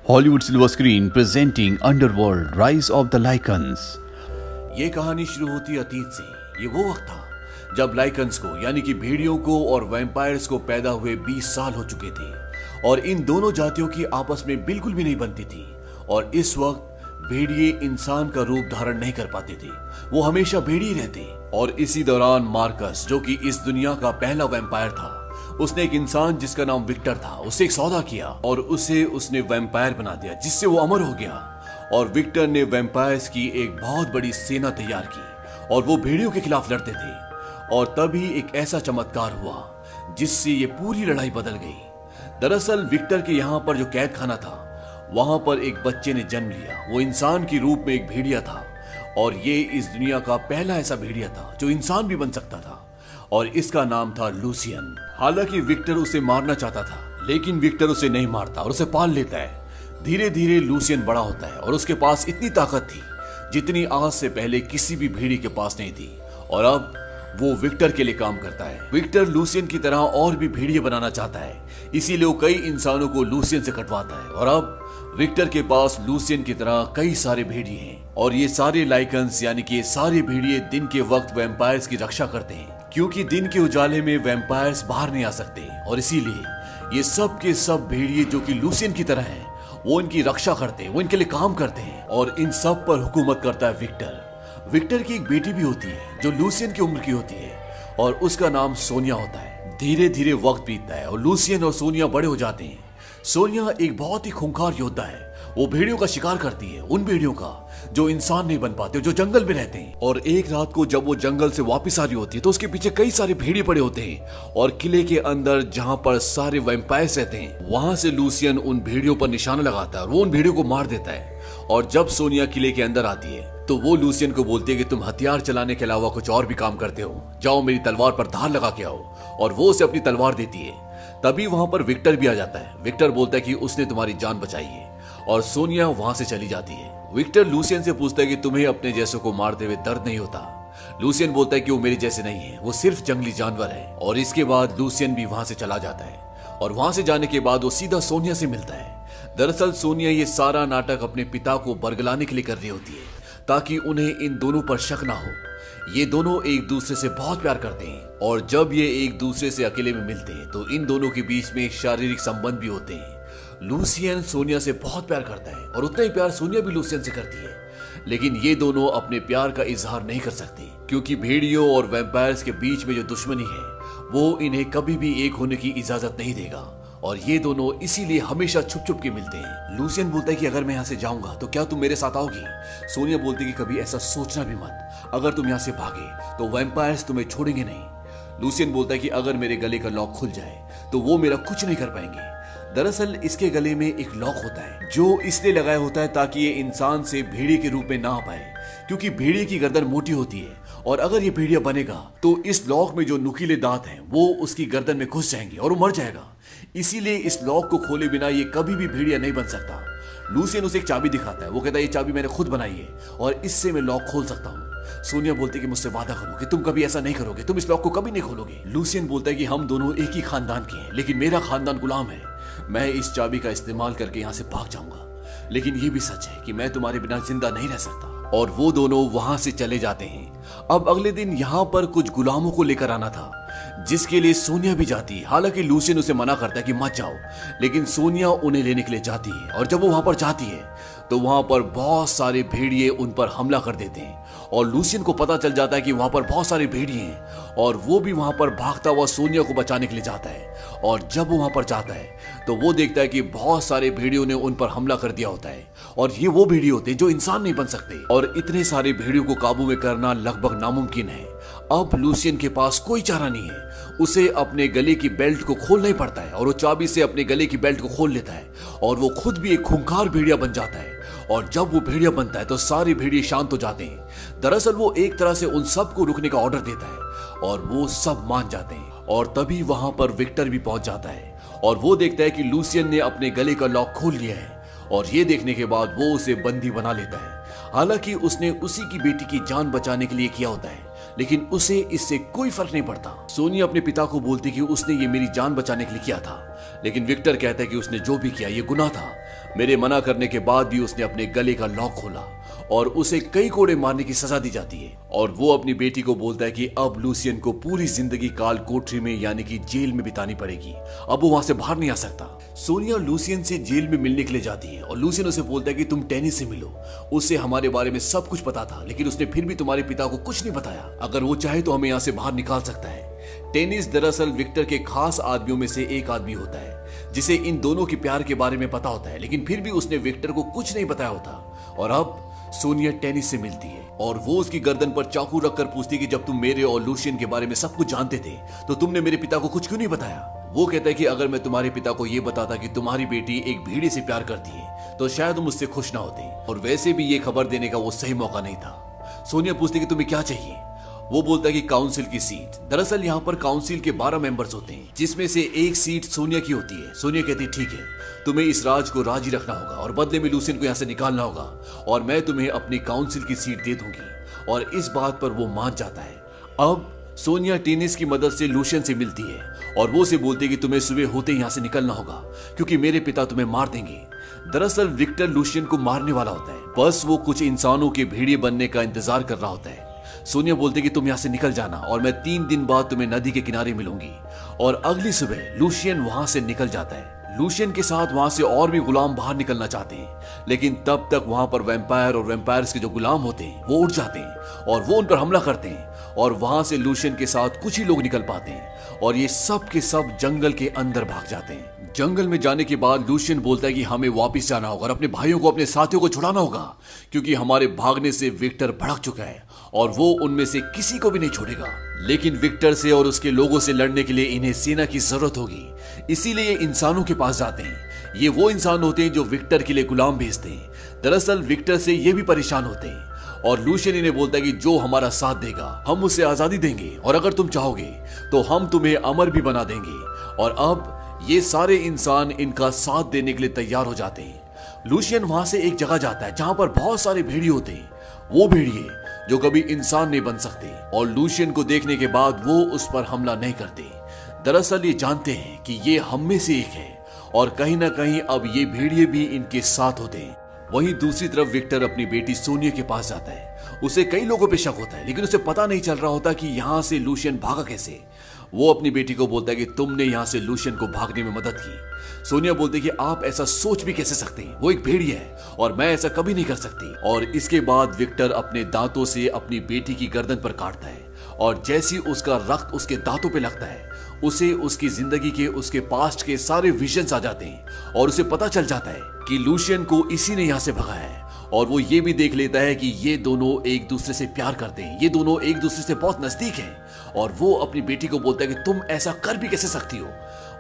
Hollywood Silver Screen presenting Underworld Rise of the Lycans। ये कहानी शुरू होती अतीत से। ये वो वक्त था जब लाइकन्स को यानी कि भेड़ियों को और वैम्पायर्स को पैदा हुए 20 साल हो चुके थे और इन दोनों जातियों की आपस में बिल्कुल भी नहीं बनती थी। और इस वक्त भेड़िए इंसान का रूप धारण नहीं कर पाते थे, वो हमेशा भेड़िए रहते। और इसी दौरान मार्कस, जो कि इस दुनिया का पहला वैम्पायर था, उसने एक इंसान जिसका नाम विक्टर था उससे एक सौदा किया और उसने वैम्पायर बना दिया, जिससे वो अमर हो गया। और विक्टर ने वैम्पायर्स की एक बहुत बड़ी सेना तैयार की और वो भेड़ियों के खिलाफ लड़ते थे। और तभी एक ऐसा चमत्कार हुआ जिससे ये पूरी लड़ाई बदल गई। दरअसल विक्टर के यहाँ पर जो कैद खाना था, वहां पर एक बच्चे ने जन्म लिया। वो इंसान के रूप में एक भेड़िया था और ये इस दुनिया का पहला ऐसा भेड़िया था जो इंसान भी बन सकता था। और इसका नाम था लूसियन। हालांकि विक्टर उसे मारना चाहता था, लेकिन विक्टर उसे नहीं मारता और उसे पाल लेता है। धीरे धीरे लूसियन बड़ा होता है और उसके पास इतनी ताकत थी जितनी आज से पहले किसी भी भेड़ी के पास नहीं थी। और अब वो विक्टर के लिए काम करता है। विक्टर लूसियन की तरह और भी भेड़िए बनाना चाहता है, इसीलिए वो कई इंसानों को लूसियन से कटवाता है। और अब विक्टर के पास लूसियन की तरह कई सारे भेड़िए हैं और ये सारे लाइकन्स यानी कि ये सारे भेड़िए दिन के वक्त वैम्पायर्स की रक्षा करते हैं, क्योंकि दिन के उजाले में वैम्पायर्स बाहर नहीं आ सकते। और इसीलिए ये सब के सब भेड़िए जो कि लूसियन की तरह हैं, वो इनकी रक्षा करते हैं, वो इनके लिए काम करते हैं। और इन सब पर हुकूमत करता है विक्टर। विक्टर की एक बेटी भी होती है जो लूसियन की उम्र की होती है और उसका नाम सोनिया होता है। धीरे धीरे वक्त बीतता है और लूसियन और सोनिया बड़े हो जाते हैं। सोनिया एक बहुत ही खूंखार योद्धा है। वो भेड़ियों का शिकार करती है, उन भेड़ियों का जो इंसान नहीं बन पाते, जो जंगल में रहते हैं। और एक रात को जब वो जंगल से वापस आ रही होती है तो उसके पीछे कई सारे भेड़िए पड़े होते हैं और किले के अंदर जहां पर सारे वैम्पायर्स रहते हैं, वहां से लूसियन उन भेड़ियों पर निशाना लगाता है और वो उन भेड़ियों को मार देता है। और जब सोनिया किले के अंदर आती है तो वो लूसियन को बोलती है कि तुम हथियार चलाने के अलावा कुछ और भी काम करते हो, जाओ मेरी तलवार पर धार लगा के आओ। और वो उसे अपनी तलवार देती है। तभी वहां पर विक्टर भी आ जाता है। विक्टर बोलता है कि उसने तुम्हारी जान बचाई है और सोनिया वहां से चली जाती है। विक्टर लूसियन से पूछता है कि तुम्हें अपने जैसों को मारते हुए दर्द नहीं होता। लूसियन बोलता है कि वो मेरे जैसे नहीं है, वो सिर्फ जंगली जानवर है। और इसके बाद लूसियन भी वहां से चला जाता है और वहां से जाने के बाद वो सीधा सोनिया से मिलता है। दरअसल सोनिया ये सारा नाटक अपने पिता को बरगलाने के लिए कर रही होती है ताकि उन्हें इन दोनों पर शक ना हो। ये दोनों एक दूसरे से बहुत प्यार करते हैं और जब ये एक दूसरे से अकेले में मिलते हैं तो इन दोनों के बीच में एक शारीरिक संबंध भी होते हैं। लूसियन सोनिया से बहुत प्यार करता है और उतना ही प्यार सोनिया भी लूसियन से करती है। लेकिन ये दोनों अपने प्यार का इजहार नहीं कर सकते, क्योंकि भेड़ियों और वैम्पायर्स के बीच में जो दुश्मनी है वो इन्हें कभी भी एक होने की इजाजत नहीं देगा। और ये दोनों इसीलिए हमेशा छुप छुप के मिलते हैं। लूसियन बोलता है कि अगर मैं यहाँ से जाऊंगा तो क्या तुम मेरे साथ आओगी? सोनिया बोलती है कि कभी ऐसा सोचना भी मत, अगर तुम यहाँ से भागे तो वैम्पायर्स तुम्हें छोड़ेंगे नहीं। लूसियन बोलता है कि अगर मेरे गले का लॉक खुल जाए तो वो मेरा कुछ नहीं कर पाएंगे। दरअसल इसके गले में एक लॉक होता है जो इसलिए लगाया होता है ताकि ये इंसान से भेड़िए के रूप में ना आ पाए, क्योंकि भेड़िए की गर्दन मोटी होती है और अगर ये भेड़िया बनेगा तो इस लॉक में जो नुकीले दांत हैं वो उसकी गर्दन में घुस जाएंगे और वो मर जाएगा। इसीलिए इस लॉक को खोले बिना ये कभी भी भेड़िया नहीं बन सकता। लूसियन उसे एक चाबी दिखाता है। वो कहता है ये चाबी मैंने खुद बनाई है और इससे मैं लॉक खोल सकता हूँ। सोनिया बोलती है कि मुझसे वादा करो कि तुम कभी ऐसा नहीं करोगे, तुम इस लॉक को कभी नहीं खोलोगे। लूसियन बोलता है कि हम दोनों एक ही खानदान के हैं, लेकिन मेरा खानदान गुलाम है। मैं इस चाबी का इस्तेमाल करके यहाँ से भाग जाऊंगा, लेकिन ये भी सच है कि मैं तुम्हारे बिना जिंदा नहीं रह सकता। और वो दोनों वहां से चले जाते हैं। अब अगले दिन यहाँ पर कुछ गुलामों को लेकर आना था, जिसके लिए सोनिया भी जाती है। हालांकि लूसियन उसे मना करता है कि मत जाओ, लेकिन सोनिया उन्हें लेने के लिए जाती है। और जब वो वहां पर जाती है तो वहां पर बहुत सारे भेड़िए उन पर हमला कर देते हैं और लूसियन को पता चल जाता है कि वहां पर बहुत सारे भेड़िए हैं और वो भी वहां पर भागता हुआ सोनिया को बचाने के लिए जाता है। और जब वो वहां पर जाता है तो वो देखता है कि बहुत सारे भेड़ियों ने उन पर हमला कर दिया होता है और ये वो भेड़िए होते हैं जो इंसान नहीं बन सकते। और इतने सारे भेड़ियों को काबू में करना लगभग नामुमकिन है। अब लूसियन के पास कोई चारा नहीं है, उसे अपने गले की बेल्ट को खोलना ही पड़ता है और वो चाबी से अपने गले की बेल्ट को खोल लेता है और वो खुद भी एक खूंखार भेड़िया बन जाता है। और जब वो भेड़िया बनता है तो सारे भेड़िए शांत हो जाते हैं। दरअसल वो एक तरह से उन सबको रुकने का ऑर्डर देता है और वो सब मान जाते हैं। और तभी वहां पर विक्टर भी पहुंच जाता है और वो देखता है कि लूसियन ने अपने गले का लॉक खोल लिया है और ये देखने के बाद वो उसे बंदी बना लेता है। हालांकि उसने उसी की बेटी की जान बचाने के लिए किया होता है, लेकिन उसे इससे कोई फर्क नहीं पड़ता। सोनिया अपने पिता को बोलती कि उसने ये मेरी जान बचाने के लिए किया था, लेकिन विक्टर कहता है कि उसने जो भी किया ये गुनाह था। मेरे मना करने के बाद भी उसने अपने गले का लॉक खोला और उसे कई कोड़े मारने की सजा दी जाती है। और वो अपनी बेटी को बोलता है कि अब लूसियन को पूरी जिंदगी काल कोठरी में यानी कि जेल में बितानी पड़ेगी, अब वो वहां से बाहर नहीं आ सकता। सोनिया लूसियन से जेल में मिलने के लिए जाती है और लूसियन उसे बोलता है कि तुम टेनिस से मिलो, उससे हमारे बारे में सब कुछ पता था, लेकिन उसने फिर भी तुम्हारे पिता को कुछ नहीं बताया, अगर वो चाहे तो हमें यहाँ से बाहर निकाल सकता है। टेनिस दरअसल विक्टर के खास आदमियों में से एक आदमी होता है जिसे इन दोनों के प्यार के बारे में पता होता है, लेकिन फिर भी उसने विक्टर को कुछ नहीं बताया होता। और अब सोनिया टेनिस से मिलती है और वो उसकी गर्दन पर चाकू रखकर पूछती है कि जब तुम मेरे और लूशियन के बारे में सब कुछ जानते थे तो तुमने मेरे पिता को कुछ क्यों नहीं बताया। वो कहता है कि अगर मैं तुम्हारे पिता को ये बताता कि तुम्हारी बेटी एक भेड़िए से प्यार करती है तो शायद तुम उससे खुश ना होते, और वैसे भी ये खबर देने का वो सही मौका नहीं था। सोनिया पूछती है कि तुम्हें क्या चाहिए। वो बोलता है कि काउंसिल की सीट। दरअसल यहाँ पर काउंसिल के 12 मेंबर्स होते हैं जिसमें से एक सीट सोनिया की होती है। सोनिया कहती है ठीक है, तुम्हें इस राज को राजी रखना होगा और बदले में लूसियन को यहाँ से निकालना होगा और मैं तुम्हें अपनी काउंसिल की सीट दे दूंगी। और इस बात पर वो मान जाता है। अब सोनिया टेनिस की मदद से लूशियन से मिलती है और वो उसे बोलती है कि तुम्हें सुबह होते ही यहाँ से निकलना होगा क्योंकि मेरे पिता तुम्हें मार देंगे। दरअसल विक्टर लूशियन को मारने वाला होता है, बस वो कुछ इंसानों के भेड़िए बनने का इंतजार कर रहा होता है। सोनिया बोलती है कि तुम यहाँ से निकल जाना और मैं 3 दिन बाद तुम्हें नदी के किनारे मिलूंगी। और अगली सुबह लूशियन वहां से निकल जाता है। लूशियन के साथ वहां से और भी गुलाम बाहर निकलना चाहते हैं, लेकिन तब तक वहां पर वैम्पायर और वैम्पायर्स के जो गुलाम होते हैं वो उठ जाते हैं और वो उन पर हमला करते हैं और वहां से लूशियन के साथ कुछ ही लोग निकल पाते हैं और ये सब के सब जंगल के अंदर भाग जाते हैं। जंगल में जाने के बाद लूशियन बोलता है कि हमें वापस जाना होगा और अपने भाइयों को, अपने साथियों को छुड़ाना होगा क्योंकि हमारे भागने से विक्टर भड़क चुका है और वो उनमें से किसी को भी नहीं छोड़ेगा। लेकिन विक्टर से और उसके लोगों से लड़ने के लिए इन्हें सेना की जरूरत होगी, इसीलिए इंसानों के पास जाते हैं। ये वो इंसान होते हैं जो विक्टर के लिए गुलाम भेजते हैं। दरअसल विक्टर से ये भी परेशान होते हैं और लूशियन इन्हें बोलता है कि जो हमारा साथ देगा हम उसे आजादी देंगे और अगर तुम चाहोगे तो हम तुम्हें अमर भी बना देंगे। और अब ये सारे इंसान इनका साथ देने के लिए तैयार हो जाते हैं। लूशियन वहां से एक जगह जाता है जहां पर बहुत सारे भेड़िए होते हैं, वो भेड़िए जो कभी इंसान नहीं बन सकते, और लूशियन को देखने के बाद वो उस पर हमला नहीं करते। दरअसल ये जानते हैं कि ये हम में से एक है और कहीं ना कहीं अब ये भेड़िए भी इनके साथ होते हैं। वहीं दूसरी तरफ विक्टर अपनी बेटी सोनिया के पास जाता है। उसे कई लोगों पे शक होता है लेकिन उसे पता नहीं चल रहा होता कि यहाँ से लूशियन भागा कैसे। वो अपनी बेटी को बोलता है कि तुमने यहाँ से लूशियन को भागने में मदद की। सोनिया बोलती है कि आप ऐसा सोच भी कैसे सकते हैं, वो एक भेड़िया है और मैं ऐसा कभी नहीं कर सकती। और इसके बाद विक्टर अपने दांतों से अपनी बेटी की गर्दन पर काटता है और जैसी उसका रक्त उसके दांतों पे लगता है उसे उसकी जिंदगी के, उसके पास्ट के सारे विजन्स आ जाते हैं और उसे पता चल जाता है कि लूशियन को इसी ने यहाँ से भगाया है। और वो ये भी देख लेता है कि ये दोनों एक दूसरे से प्यार करते हैं, ये दोनों एक दूसरे से बहुत नजदीक हैं। और वो अपनी बेटी को बोलता है कि तुम ऐसा कर भी कैसे सकती हो।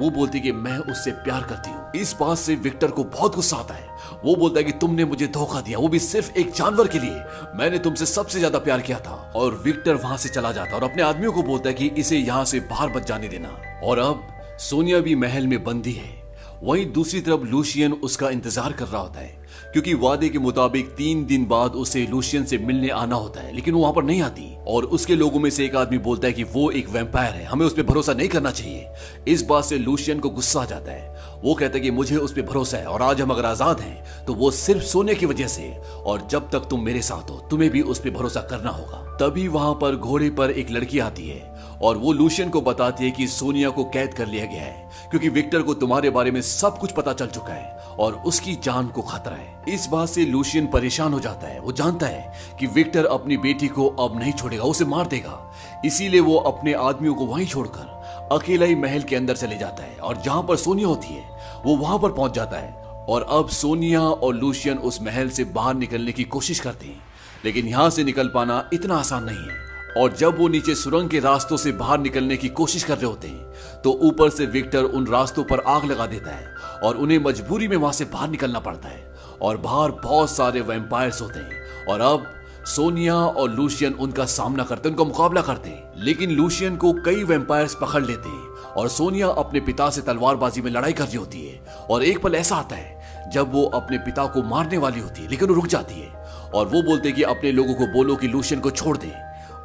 वो बोलती है कि मैं उससे प्यार करती हूँ। इस बात से विक्टर को बहुत गुस्सा आता है। वो बोलता है कि तुमने मुझे धोखा दिया, वो भी सिर्फ एक जानवर के लिए। मैंने तुमसे सबसे ज्यादा प्यार किया था। और विक्टर वहां से चला जाता है और अपने आदमियों को बोलता है कि इसे यहाँ से बाहर मत जाने देना। और अब सोनिया भी महल में बंदी है। वहीं दूसरी तरफ लूशियन उसका इंतजार कर रहा होता है क्योंकि वादे के मुताबिक 3 दिन बाद उसे लूशियन से मिलने आना होता है, लेकिन वो वहां पर नहीं आती। और उसके लोगों में से एक आदमी बोलता है कि वो एक वैम्पायर है, हमें उस पर भरोसा नहीं करना चाहिए। इस बात से लूशियन को गुस्सा आ जाता है। वो कहता है कि मुझे उस पर भरोसा है और आज हम अगर आजाद हैं तो वो सिर्फ सोने की वजह से, और जब तक तुम मेरे साथ हो तुम्हें भी उस पर भरोसा करना होगा। तभी वहां पर घोड़े पर एक लड़की आती है और वो लूशियन को बताती है कि सोनिया को कैद कर लिया गया है क्योंकि विक्टर को तुम्हारे बारे में सब कुछ पता चल चुका है और उसकी जान को खतरा है। इस बात से लूशियन परेशान हो जाता है। वो जानता है कि विक्टर अपनी बेटी को अब नहीं छोड़ेगा, उसे मार देगा। इसीलिए वो अपने आदमियों को वहीं छोड़कर अकेला ही महल के अंदर चले जाता है और जहां पर सोनिया होती है वो वहां पर पहुंच जाता है। और अब सोनिया और लूशियन उस महल से बाहर निकलने की कोशिश करते हैं, लेकिन यहां से निकल पाना इतना आसान नहीं है। और जब वो नीचे सुरंग के रास्तों से बाहर निकलने की कोशिश कर रहे होते हैं तो ऊपर से विक्टर उन रास्तों पर आग लगा देता है और उन्हें मजबूरी में वहां से बाहर निकलना पड़ता है। और बाहर बहुत सारे वैम्पायर्स होते हैं और अब सोनिया और लूशियन उनका सामना करते, उनका मुकाबला करते हैं। लेकिन लूशियन को कई वैम्पायर्स पकड़ लेते हैं और सोनिया अपने पिता से तलवारबाजी में लड़ाई कर रही होती है। और एक पल ऐसा आता है जब वो अपने पिता को मारने वाली होती है, लेकिन वो रुक जाती है और वो बोलते कि अपने लोगों को बोलो कि लूशियन को छोड़ दे।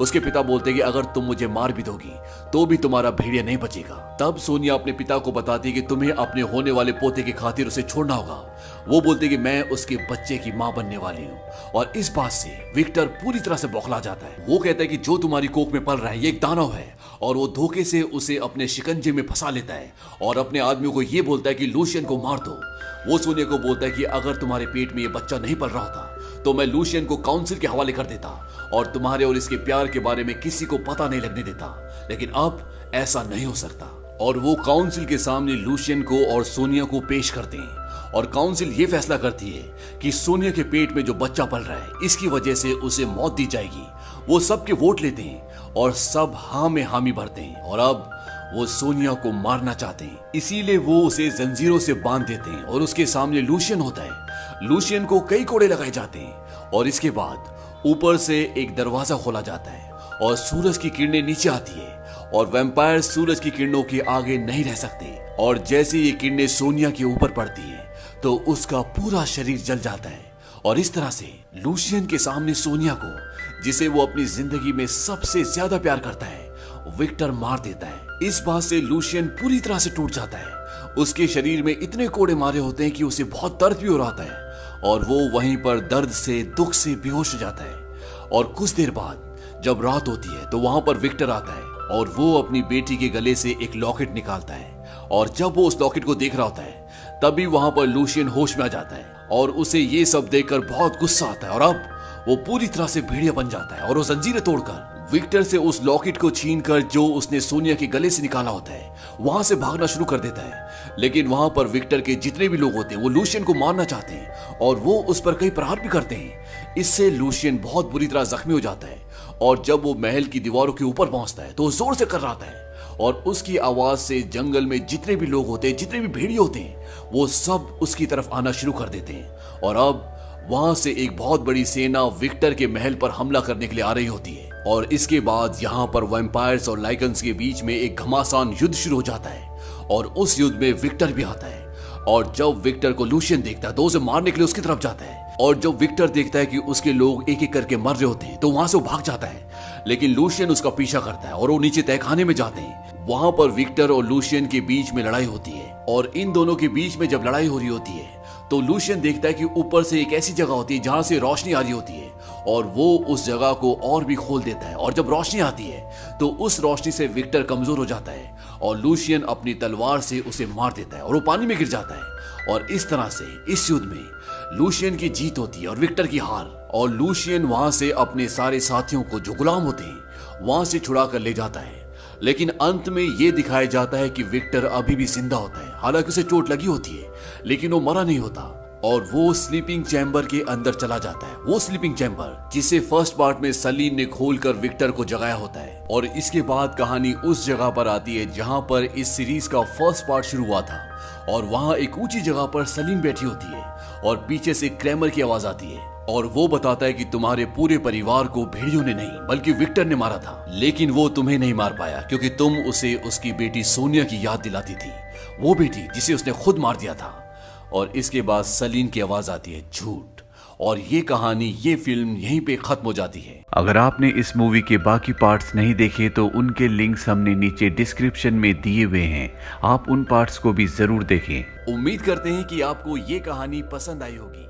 उसके पिता बोलते कि अगर तुम मुझे मार भी दोगी तो भी तुम्हारा भेड़िया नहीं बचेगा। तब सोनिया अपने पिता को बताती कि तुम्हें अपने होने वाले पोते की खातिर उसे छोड़ना होगा। वो बोलते कि मैं उसके बच्चे की मां बनने वाली हूँ। और इस बात से विक्टर पूरी तरह से बौखला जाता है। वो कहता है कि जो तुम्हारी कोख में पल रहा है ये एक दानव है, और वो धोखे से उसे अपने शिकंजे में फंसा लेता है और अपने आदमियों को ये बोलता है कि लूशियन को मार दो। वो सोनिया को बोलता है कि अगर तुम्हारे पेट में ये बच्चा नहीं पल रहा होता तो मैं लूशियन को काउंसिल के हवाले कर देता और तुम्हारे और इसके प्यार के बारे में किसी को पता नहीं लगने देता, लेकिन अब ऐसा नहीं हो सकता। और वो काउंसिल के सामने लूशियन को और सोनिया को पेश करते हैं और काउंसिल ये फैसला करती है कि सोनिया के पेट में जो बच्चा पल रहा है इसकी वजह से उसे मौत दी जाएगी। वो सबके वोट लेते हैं और सब हाँ में हामी भरते हैं और अब वो सोनिया को मारना चाहते हैं, इसीलिए वो उसे जंजीरों से बांध देते हैं और उसके सामने लूशियन होता है। लूशियन को कई कोड़े लगाए जाते हैं और इसके बाद ऊपर से एक दरवाजा खोला जाता है और सूरज की किरणें नीचे आती है और वैम्पायर सूरज की किरणों के आगे नहीं रह सकते। और जैसे ये किरणें सोनिया के ऊपर पड़ती हैं तो उसका पूरा शरीर जल जाता है और इस तरह से लूशियन के सामने सोनिया को, जिसे वो अपनी जिंदगी में सबसे ज्यादा प्यार करता है, विक्टर मार देता है। इस बात से लूशियन पूरी तरह से टूट जाता है। उसके शरीर में इतने कोड़े मारे होते हैं कि उसे बहुत दर्द भी हो रहा है और वो वहीं पर दर्द से, दुख से बेहोश हो जाता है। और कुछ देर बाद जब रात होती है तो वहां पर विक्टर आता है और वो अपनी बेटी के गले से एक लॉकेट निकालता है। और जब वो उस लॉकेट को देख रहा होता है तभी वहां पर लूशियन होश में आ जाता है और उसे ये सब देखकर बहुत गुस्सा आता है और अब वो पूरी तरह से भेड़िया बन जाता है और वो जंजीरें तोड़कर विक्टर से उस लॉकेट को छीनकर जो उसने सोनिया के गले से निकाला होता है वहां से भागना शुरू कर देता है। लेकिन वहां पर विक्टर के जितने भी लोग होते हैं वो लूशियन को मारना चाहते हैं और वो उस पर कई प्रहार भी करते हैं। इससे लूशियन बहुत बुरी तरह जख्मी हो जाता है और जब वो महल की दीवारों के ऊपर पहुंचता है तो जोर से कर्राता है और उसकी आवाज से जंगल में जितने भी लोग होते हैं, जितने भी भेड़िए होते हैं, वो सब उसकी तरफ आना शुरू कर देते हैं। और अब वहां से एक बहुत बड़ी सेना विक्टर के महल पर हमला करने के लिए आ रही होती है और इसके बाद यहाँ पर वैम्पायर्स और लाइकन्स के बीच में एक घमासान युद्ध शुरू हो जाता है और उस युद्ध में विक्टर भी आता है। और जब विक्टर को लूशियन देखता है तो उसे मारने के लिए उसकी तरफ जाता है और जब विक्टर देखता है कि उसके लोग एक एक करके मर रहे होते हैं तो वहां से वो भाग जाता है। लेकिन लूशियन उसका पीछा करता है और वो नीचे तहखाने में जाते हैं। वहां पर विक्टर और लूशियन के बीच में लड़ाई होती है और इन दोनों के बीच में जब लड़ाई हो रही होती है तो लूशियन देखता है कि ऊपर से एक ऐसी जगह होती है जहां से रोशनी आ रही होती है और वो उस जगह को और भी खोल देता है। और जब रोशनी आती है तो उस रोशनी से विक्टर कमजोर हो जाता है और लूशियन अपनी तलवार से उसे मार देता है और वो पानी में गिर जाता है। और इस तरह से इस युद्ध में लूशियन की जीत होती है और विक्टर की हार। और लूशियन वहां से अपने सारे साथियों को जो गुलाम होते हैं वहां से छुड़ा कर ले जाता है। लेकिन अंत में यह दिखाया जाता है कि विक्टर अभी भी जिंदा होता है, हालांकि उसे चोट लगी होती है लेकिन वो मरा नहीं होता और वो स्लीपिंग चैम्बर के अंदर चला जाता है। वो स्लीपिंग चैम्बर जिसे फर्स्ट पार्ट में सलीन ने खोलकर विक्टर को जगाया होता है। और इसके बाद कहानी उस जगह पर आती है जहां पर इस सीरीज का फर्स्ट पार्ट शुरू हुआ था और वहां एक ऊंची जगह पर सलीन बैठी होती है और पीछे से क्रैमर की आवाज आती है और वो बताता है कि तुम्हारे पूरे परिवार को भेड़ियों ने नहीं बल्कि विक्टर ने मारा था, लेकिन वो तुम्हें नहीं मार पाया क्योंकि तुम उसे उसकी बेटी सोनिया की याद दिलाती थी, वो बेटी जिसे उसने खुद मार दिया था। और इसके बाद सलीन की आवाज आती है झूठ। और ये कहानी, ये फिल्म यहीं पे खत्म हो जाती है। अगर आपने इस मूवी के बाकी पार्ट्स नहीं देखे तो उनके लिंक्स हमने नीचे डिस्क्रिप्शन में दिए हुए हैं, आप उन पार्ट्स को भी जरूर देखें। उम्मीद करते हैं कि आपको ये कहानी पसंद आई होगी।